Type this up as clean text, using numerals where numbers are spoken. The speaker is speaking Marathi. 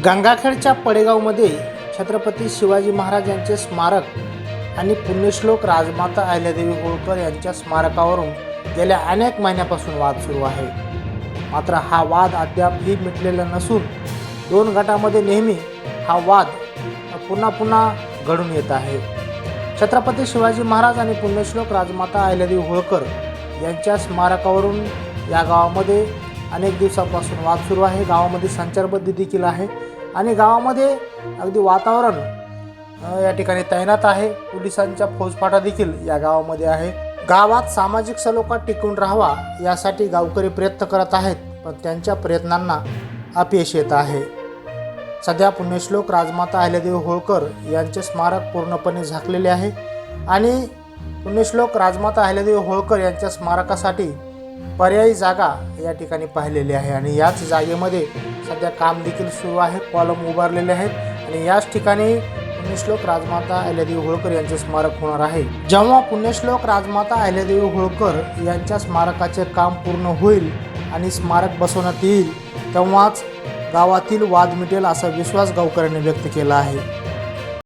गंगाखेडच्या पडेगावमध्ये छत्रपती शिवाजी महाराज यांचे स्मारक आणि पुण्यश्लोक राजमाता अहिल्यादेवी होळकर यांच्या स्मारकावरून गेल्या अनेक महिन्यापासून वाद सुरू आहे। मात्र हा वाद अद्यापही मिटलेला नसून दोन गटामध्ये नेहमी हा वाद पुन्हा घडून येत आहे। छत्रपती शिवाजी महाराज आणि पुण्यश्लोक राजमाता अहिल्यादेवी होळकर यांच्या स्मारकावरून या गावामध्ये अनेक दिवसापासून वाद सुरू आहे। गावामध्ये संचारबंदी देखील आहे आणि गावामध्ये अगदी वातावरण या ठिकाणी तैनात आहे। पोलिसांच्या फौजफाटा देखील या गावामध्ये आहे। गावात सामाजिक सलोखा टिकून राहावा यासाठी गावकरी प्रयत्न करत आहेत, पण त्यांच्या प्रयत्नांना अपयश येत आहे। सध्या पुण्यश्लोक राजमाता अहिल्यादेवी होळकर यांचे स्मारक पूर्णपणे झाकलेले आहे आणि पुण्यश्लोक राजमाता अहिल्यादेवी होळकर यांच्या स्मारकासाठी पर्यायी जागा या ठिकाणी पाहिलेली आहे आणि याच जागेमध्ये सध्या काम देखील सुरू आहे। कॉलम उभारलेले आहेत आणि याच ठिकाणी पुण्यश्लोक राजमाता अहिल्यादेवी होळकर यांचे स्मारक होणार आहे। जेव्हा पुण्यश्लोक राजमाता अहिल्यादेवी होळकर यांच्या स्मारकाचे काम पूर्ण होईल आणि स्मारक बसवण्यात येईल तेव्हाच गावातील वाद मिटेल असा विश्वास गावकऱ्यांनी व्यक्त केला आहे।